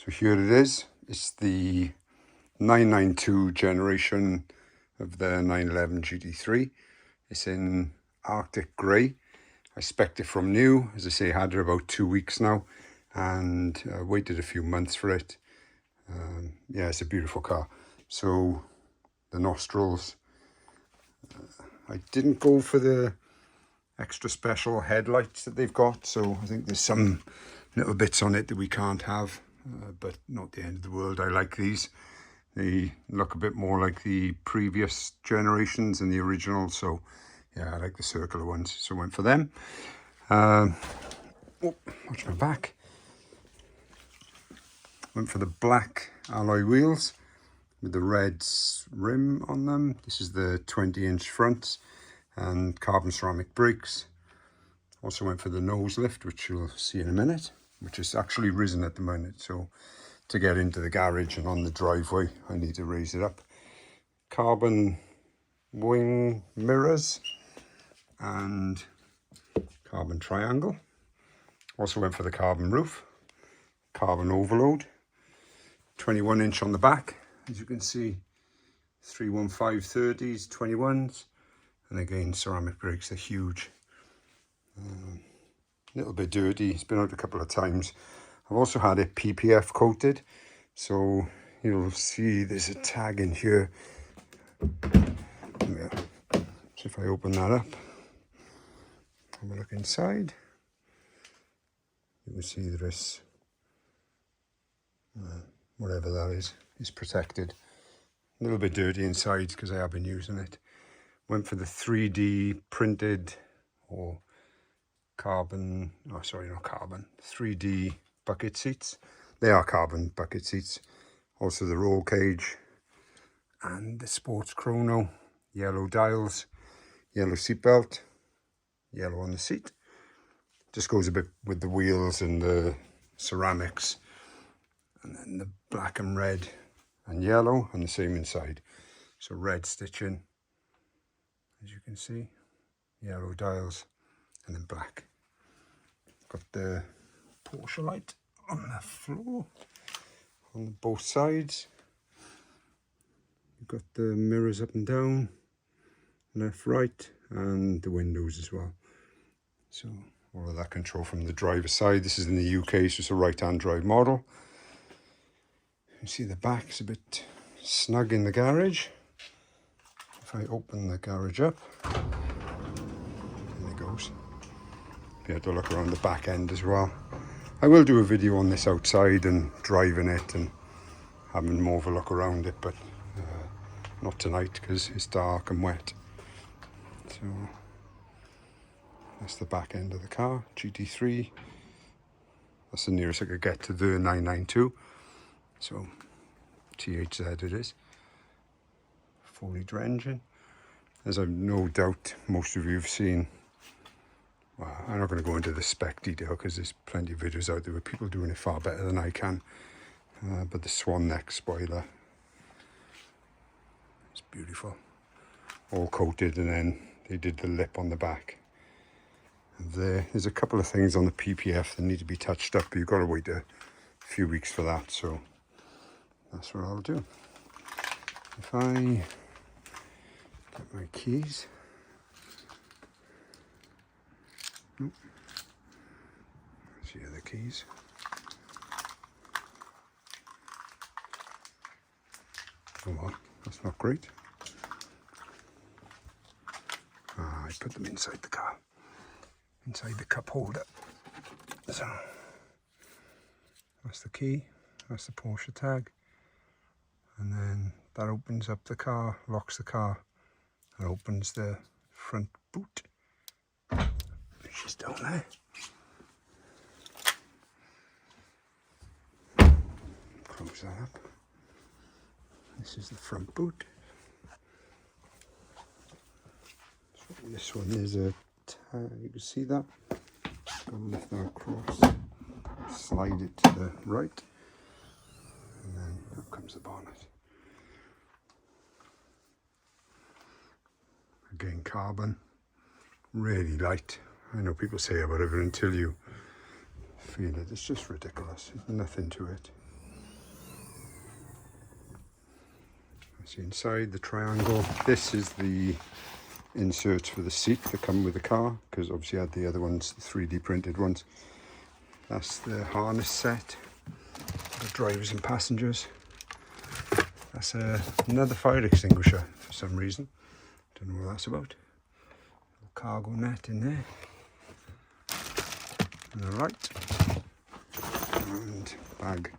So here it is. It's the 992 generation of the 911 GT3. It's in Arctic Grey. I spec'd it from new. As I say, I had it about 2 weeks now and waited a few months for it. Yeah, it's a beautiful car. So the nostrils, I didn't go for the extra special headlights that they've got, so I think there's some little bits on it that we can't have, but not the end of the world. I like these. They look a bit more like the previous generations and the original, so yeah, I like the circular ones, so I went for them. Oh, watch my back. Went for the black alloy wheels with the red rim on them. This is the 20-inch fronts and carbon ceramic brakes. Also went for the nose lift, which you'll see in a minute, which is actually risen at the moment. So to get into the garage and on the driveway, I need to raise it up. Carbon wing mirrors and carbon triangle. Also went for the carbon roof, carbon overload, 21-inch on the back. As you can see, 315/30s, 21s. And again, ceramic brakes, they're huge. A little bit dirty, it's been out a couple of times. I've also had it PPF coated, so you'll see there's a tag in here. Yeah. So if I open that up, have a look inside, you can see this, whatever that is protected. A little bit dirty inside because I have been using it. Went for the 3D printed or carbon, oh sorry, not carbon, 3D bucket seats. They are carbon bucket seats. Also the roll cage and the sports chrono, yellow dials, yellow seat belt, yellow on the seat. Just goes a bit with the wheels and the ceramics. And then the black and red and yellow and the same inside. So red stitching, as you can see, yellow dials, and then black. Got the Porsche light on the floor, on both sides. You've got the mirrors up and down, left, right, and the windows as well. So all of that control from the driver's side. This is in the UK, so it's a right-hand drive model. You see the back's a bit snug in the garage. If I open the garage up, there it goes. Be able to look around the back end as well. I will do a video on this outside and driving it and having more of a look around it, but not tonight because it's dark and wet. So that's the back end of the car, GT3. That's the nearest I could get to the 992. So THZ it is. 4-litre engine. As I've no doubt most of you have seen. Well, I'm not going to go into the spec detail because there's plenty of videos out there with people doing it far better than I can. But the swan neck spoiler, it's beautiful. All coated, and then they did the lip on the back. And there's a couple of things on the PPF that need to be touched up, but you've got to wait a few weeks for that. So that's what I'll do. If I get my keys. Nope. See the keys. Oh well, that's not great. I put them inside the car, inside the cup holder. So that's the key, that's the Porsche tag, and then that opens up the car, locks the car, and opens the front boot. She's down there. Close that up. This is the front boot. So this one is a tag, you can see that. Go lift that across, slide it to the right, and then up comes the bonnet. Again, carbon, really light. I know people say about it, but until you feel it, it's just ridiculous. There's nothing to it. See inside the triangle. This is the inserts for the seat that come with the car, because obviously I had the other ones, the 3D printed ones. That's the harness set for drivers and passengers. That's another fire extinguisher for some reason. Don't know what that's about. Cargo net in there. And the right. And bag.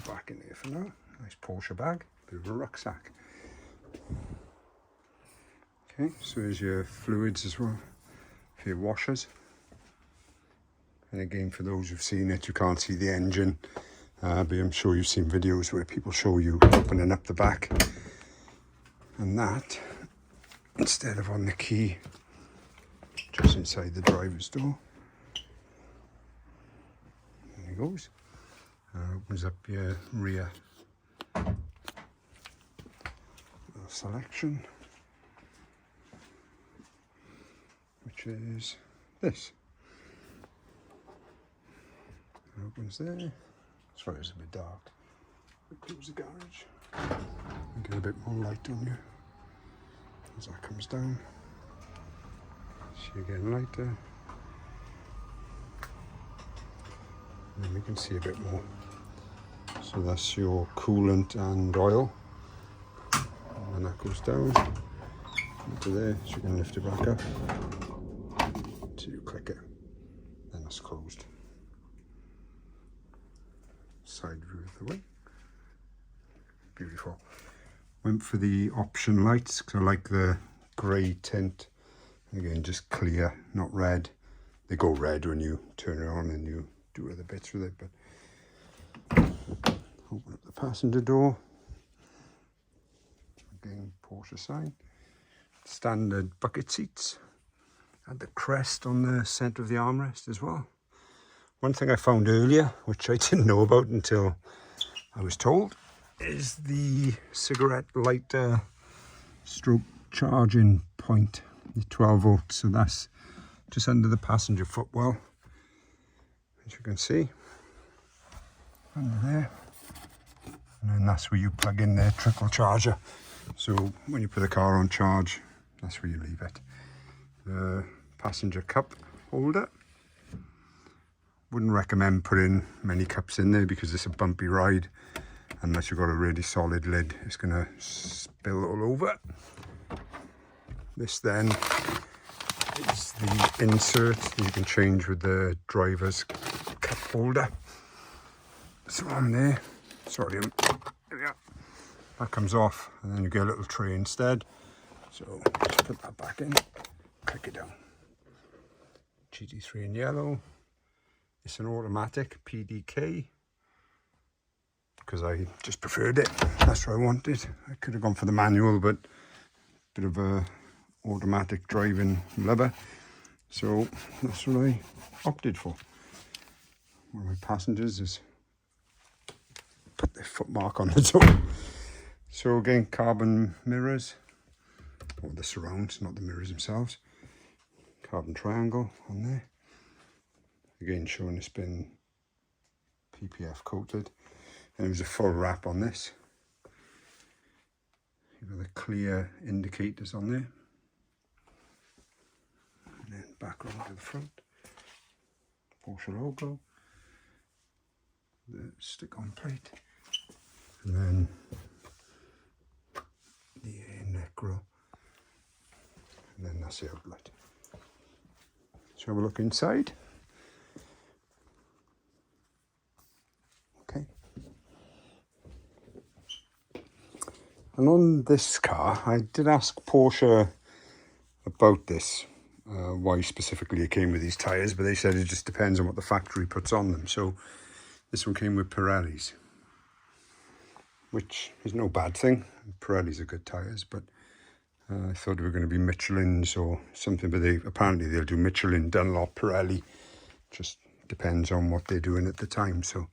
Back in there for now. Nice Porsche bag. Bit of a rucksack. Okay, so there's your fluids as well. For your washers. And again, for those who've seen it, you can't see the engine. But I'm sure you've seen videos where people show you opening up the back. And that, instead of on the key, just inside the driver's door. There it goes. Opens up your rear selection, which is this. Opens there. Sorry, it's a bit dark. Close the garage. And get a bit more light on you as that comes down. So you're getting lighter. And then we can see a bit more. So that's your coolant and oil. And then that goes down into there, so you can lift it back up. So you click it, then it's closed. Side view of the wing. Beautiful. Went for the option lights because I like the grey tint. Again, just clear, not red. They go red when you turn it on and you do other bits with it. But open up the passenger door. Again, Porsche sign. Standard bucket seats. Had the crest on the centre of the armrest as well. One thing I found earlier, which I didn't know about until I was told, is the cigarette lighter stroke charging point, the 12 volts. So that's just under the passenger footwell, as you can see, under there. And then that's where you plug in the trickle charger. So when you put the car on charge, that's where you leave it. The passenger cup holder. Wouldn't recommend putting many cups in there because it's a bumpy ride. Unless you've got a really solid lid, it's going to spill all over. This then is the insert that you can change with the driver's cup holder. So on there, sorry, there we go. That comes off and then you get a little tray instead. So just put that back in, click it down. GT3 in yellow. It's an automatic PDK because I just preferred it. That's what I wanted. I could have gone for the manual, but a bit of a automatic driving lover. So that's what I opted for. One of my passengers has put their foot mark on the door. So again, carbon mirrors, or the surrounds, not the mirrors themselves. Carbon triangle on there. Again, showing it's been PPF coated. And it was a full wrap on this. You've got the clear indicators on there. And then back around to the front. Porsche logo. The stick-on plate. And then the neck grill. And then that's the outlet. So have a look inside. Okay. And on this car, I did ask Porsche about this, why specifically it came with these tyres, but they said it just depends on what the factory puts on them. So this one came with Pirellis, which is no bad thing. Pirellis are good tyres, but I thought they were going to be Michelin's or something, but apparently they'll do Michelin, Dunlop, Pirelli. Just depends on what they're doing at the time. So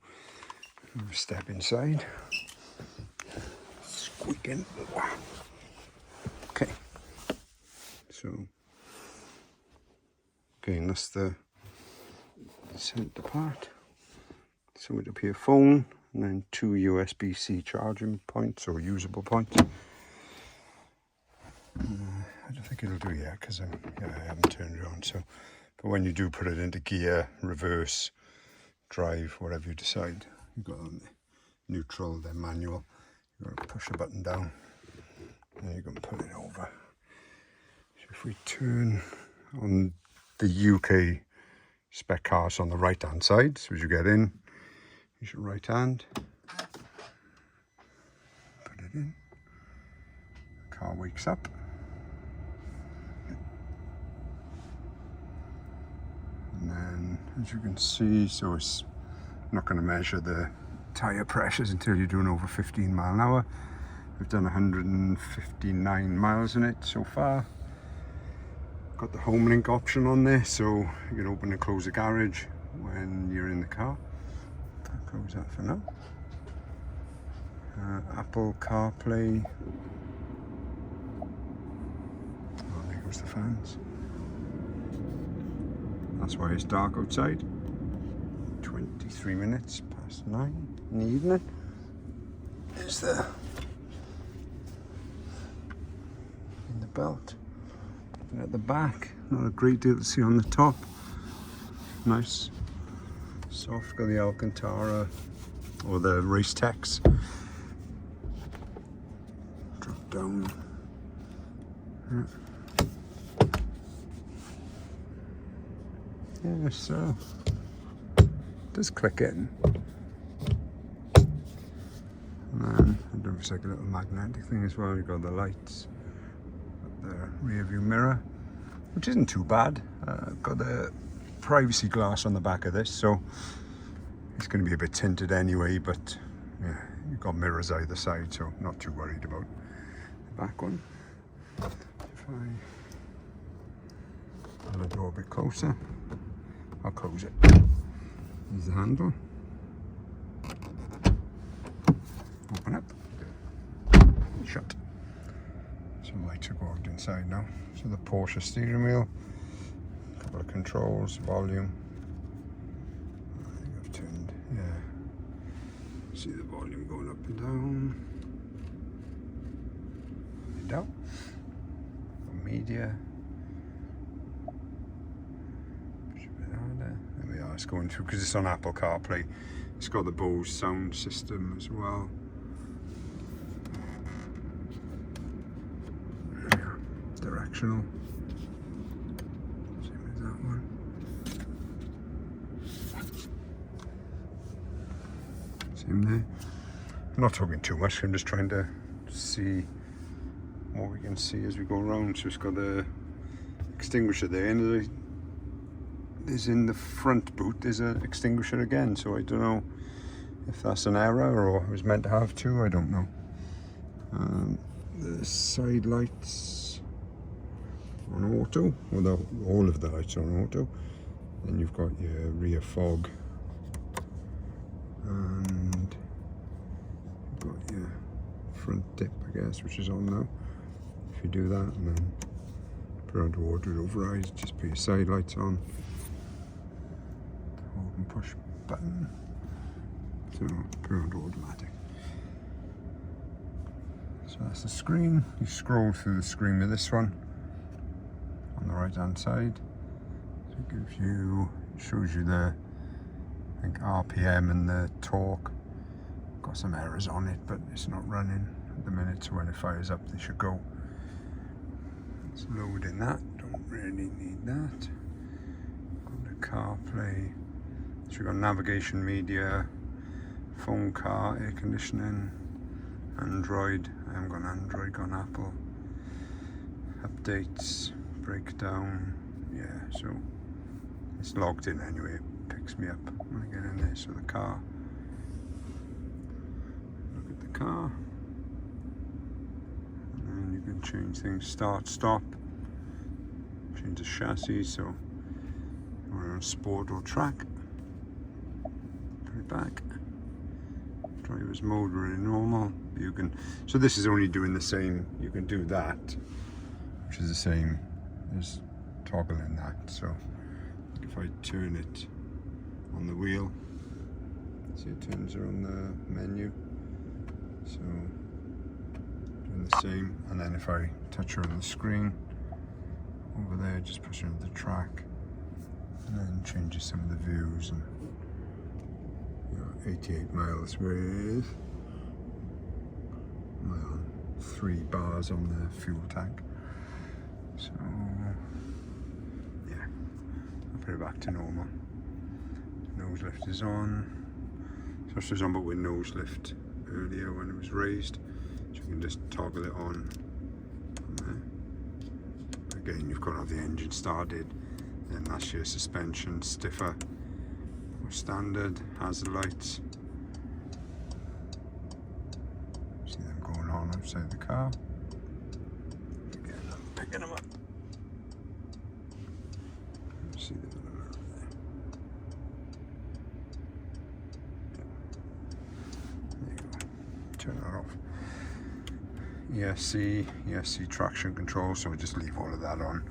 step inside. Squeaking. Okay. So again, that's the centre part. So it up here, phone, and then 2 USB-C charging points or usable points. I don't think it'll do yet because I haven't turned it on. So, but when you do put it into gear, reverse, drive, whatever you decide, you've got on the neutral, then manual. You've got to push a button down, and you can pull it over. So if we turn on the UK spec cars on the right hand side, so as you get in, use your right hand, put it in, the car wakes up. And then, as you can see, so it's not going to measure the tyre pressures until you're doing over 15 mile an hour. We've done 159 miles in it so far. Got the home link option on there, so you can open and close the garage when you're in the car. I'll close that for now. Apple CarPlay. Oh, there goes the fans. That's why it's dark outside. 23 minutes past 9 in the evening. There's the belt. And at the back, not a great deal to see on the top. Nice. Soft, got the Alcantara or the Race Tex. Drop down. Yeah, so just click in. And then I don't know if it's like a little magnetic thing as well. You've got the lights, got the rear view mirror, which isn't too bad. Got the privacy glass on the back of this, so it's going to be a bit tinted anyway, but yeah, you've got mirrors either side, so not too worried about the back one. If I pull the door a bit closer, I'll close it. There's the handle. Open up. Shut. So the lights will go out inside now. So the Porsche steering wheel. A couple of controls, volume. I think I've turned, yeah. See the volume going up and down. And down. Media. There we are, it's going through, because it's on Apple CarPlay. It's got the Bose sound system as well. Directional. Same as that one. Same there. I'm not talking too much, I'm just trying to see what we can see as we go around. So it's got the extinguisher there, and there's in the front boot there's an extinguisher again, so I don't know if that's an error or it was meant to have two, I don't know. The side lights on auto, although all of the lights are on auto. Then you've got your rear fog, and you've got your front dip, I guess, which is on now. If you do that and then put on to auto override, just put your side lights on. Hold and push button. So put on to automatic. So that's the screen. You scroll through the screen with this one on the right hand side. So it gives you, shows you the, I think, RPM and the torque. Got some errors on it, but it's not running at the minute, so when it fires up they should go. It's loading that, don't really need that. Got the CarPlay. So you've got navigation, media, phone, car, air conditioning, Android. I haven't got Android, got Apple. Updates, breakdown, yeah, so it's logged in anyway, it picks me up when I get in there. So the car, look at the car, and then you can change things, start, stop, change the chassis, so we're on sport or track, put it back, driver's mode, we're in normal. You can, so this is only doing the same, you can do that, which is the same as toggling that. So if I turn it on the wheel, so See, it turns her on the menu. So doing the same, and then if I touch her on the screen over there, just push her into the track, and then changes some of the views. And 88 miles with 3 bars on the fuel tank. So yeah, I'll put it back to normal. Nose lift is on. So it was on, but with nose lift earlier when it was raised. So you can just toggle it on there. Again, you've got to have the engine started. Then that's your suspension, stiffer or standard, hazard lights. See them going on outside the car. Again, I'm picking them up. See them in the mirror there. There you go. Turn that off. ESC traction control, so we'll just leave all of that on.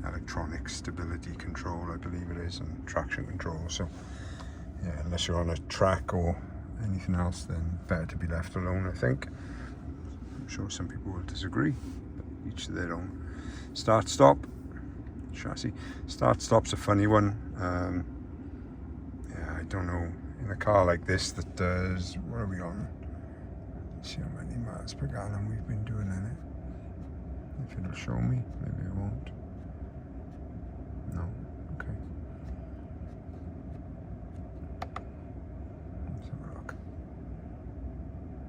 Electronic stability control, I believe it is, and traction control. So yeah, unless you're on a track or anything else, then better to be left alone, I think. I'm sure some people will disagree, but each to their own. Start stop chassis. Start stop's a funny one. Yeah, I don't know, in a car like this that does, what are we on? Let's see how many miles per gallon we've been doing in it. If it'll show me, maybe it won't. No, okay. Let's have a look.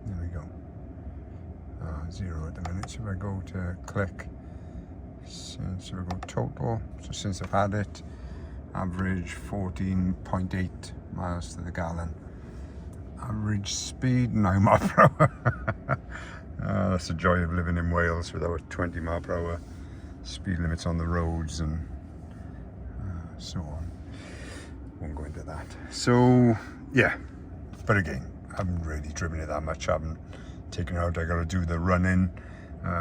There we go. 0 at the minute. So if I go to click, since we go total, so since I've had it, average 14.8 miles to the gallon. Average speed 9 miles per hour. That's the joy of living in Wales without 20 miles per hour speed limits on the roads and so on. Won't go into that. So yeah, but again, I haven't really driven it that much. I haven't taken it out. I got to do the run-in,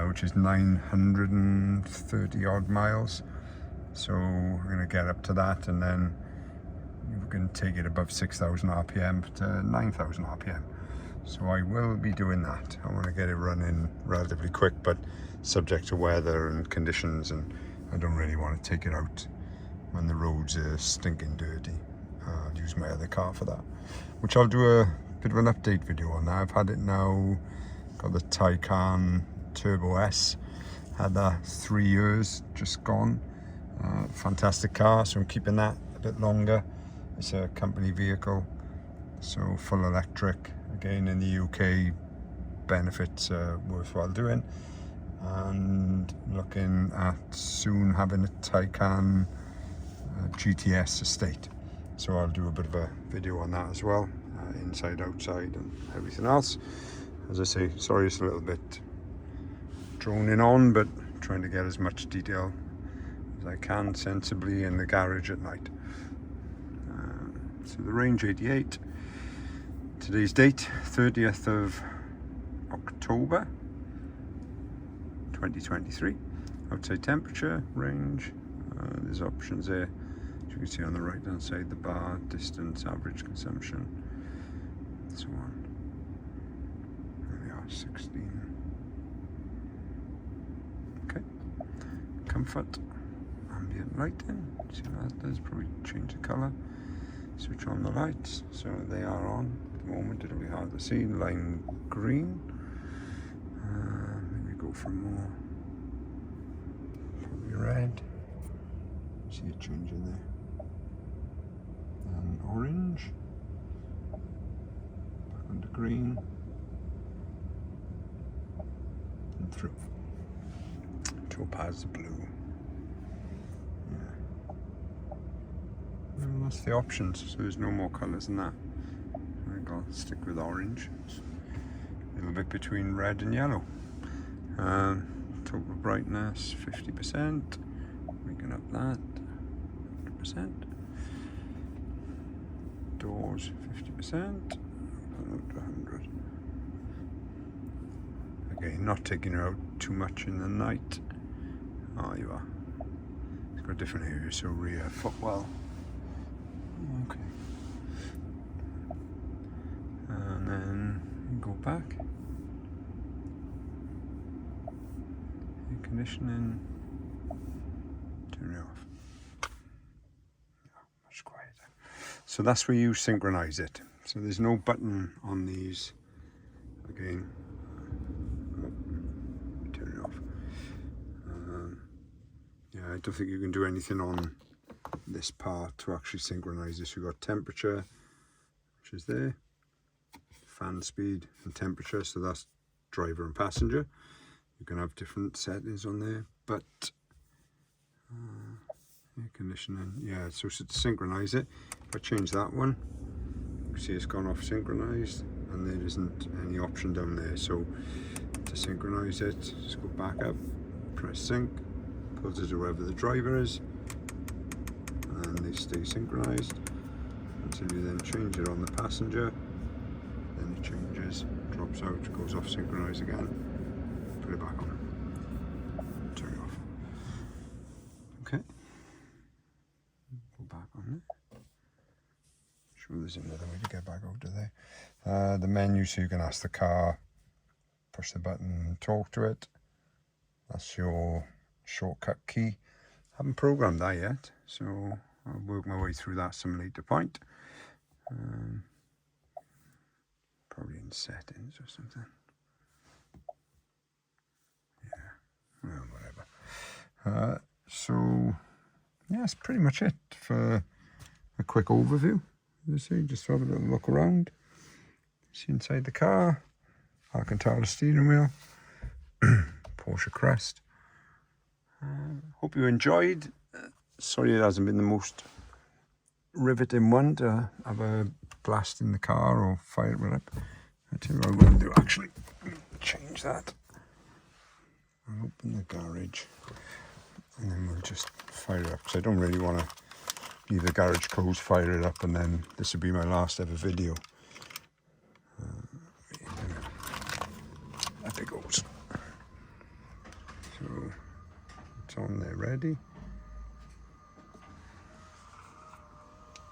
which is 930 odd miles. So we're going to get up to that, and then we're going to take it above 6,000 RPM to 9,000 RPM. So I will be doing that. I want to get it running relatively quick, but subject to weather and conditions, and I don't really want to take it out when the roads are stinking dirty. I'll use my other car for that, which I'll do a bit of an update video on that. I've had it now, got the Taycan Turbo S, had that 3 years just gone. Fantastic car, so I'm keeping that a bit longer. It's a company vehicle, so full electric. Again, in the UK, benefits are worthwhile doing. And looking at soon having a Taycan GTS estate. So I'll do a bit of a video on that as well, inside, outside, and everything else. As I say, sorry it's a little bit droning on, but trying to get as much detail as I can sensibly in the garage at night. So the range 88. Today's date, 30th of October 2023. Outside temperature, range, there's options there. As you can see on the right hand side, the bar, distance, average consumption, and so on. There we are, 16. Okay. Comfort, ambient lighting. See what that does, probably change the colour. Switch on the lights, so they are on. At the moment it'll be hard to see, lime green. Maybe go for more, probably red. See it changing there. And orange, back onto green, and through. Topaz blue. Well, that's the options, so there's no more colours than that. I think I'll stick with orange. It's a little bit between red and yellow. Total brightness 50%. We can up that 100%. Doors 50%. Up to 100. Again, not taking her out too much in the night. Oh, you are. It's got different areas, so rear footwell. Okay. go back. Air conditioning. Turn it off. Much quieter. So that's where you synchronize it. So there's no button on these. Again, turn it off. Yeah, I don't think you can do anything on this part to actually synchronize this. You've got temperature, which is there, fan speed and temperature, so that's driver and passenger. You can have different settings on there, but air conditioning, yeah, so to synchronize it, if I change that one, you can see it's gone off synchronized, and there isn't any option down there. So to synchronize it, just go back up, press sync, pulls it to wherever the driver is, and they stay synchronized until you then change it on the passenger. Then it changes, drops out, goes off synchronized again, put it back on, turn it off. Okay, go back on there. Sure, there's another way to get back out of there. The menu, so you can ask the car, push the button and talk to it. That's your shortcut key. Haven't programmed that yet, so I'll work my way through that some later point. Probably in settings or something. Yeah, well, whatever. So yeah, that's pretty much it for a quick overview. You see, just have a little look around. See inside the car, Alcantara steering wheel, Porsche crest. Hope you enjoyed. Sorry it hasn't been the most riveting one to have a blast in the car or fire it up. I tell you what I'm going to do actually, change that. I'll open the garage and then we'll just fire it up, because I don't really want to leave the garage closed, fire it up, and then this will be my last ever video. There it goes. So it's on there ready.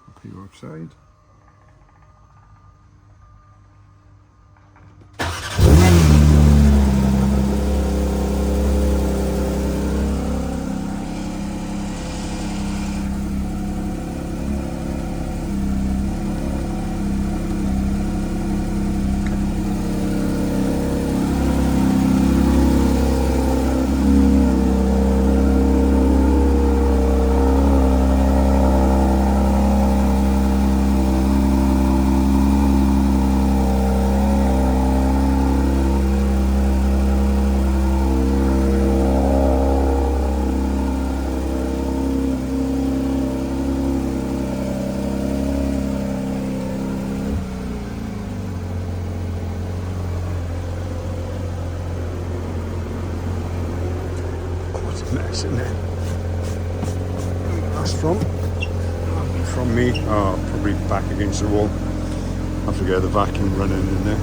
I'll put you outside. Mess in there. That's from me. Oh, probably back against the wall. I have to get the vacuum running in there.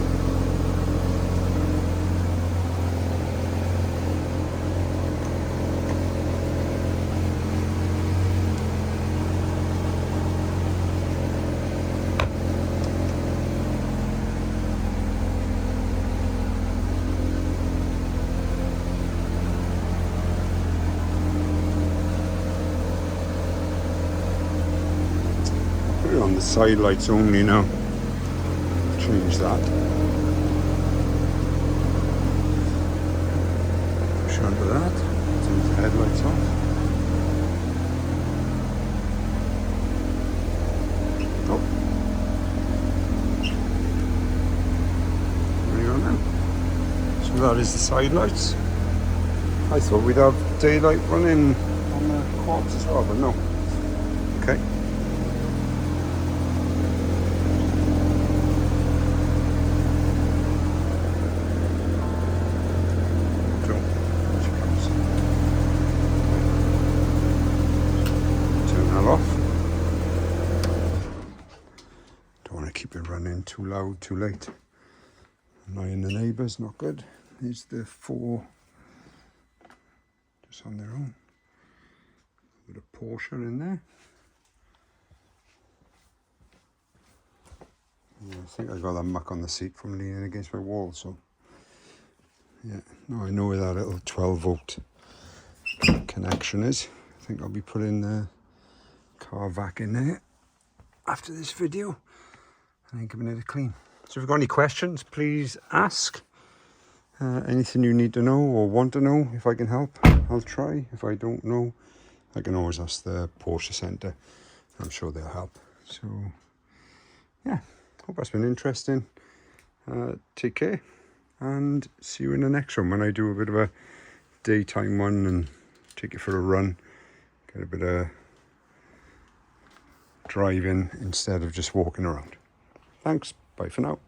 On the side lights only now. Change that. Push onto that. Turn the headlights off. Oh. There you go now. So that is the side lights. I thought we'd have daylight running on the quads as well, but no. Okay. Keep it running too loud, too late. Annoying the neighbours, not good. Here's the 4 just on their own. With a Porsche in there. Yeah, I think I got that muck on the seat from leaning against my wall, so yeah, now I know where that little 12-volt connection is. I think I'll be putting the car vac in there after this video and then giving it a clean. So if you've got any questions, please ask. Anything you need to know or want to know, if I can help, I'll try. If I don't know, I can always ask the Porsche Centre. I'm sure they'll help. So yeah, hope that's been interesting. Take care and see you in the next one when I do a bit of a daytime one and take it for a run, get a bit of driving instead of just walking around. Thanks, bye for now.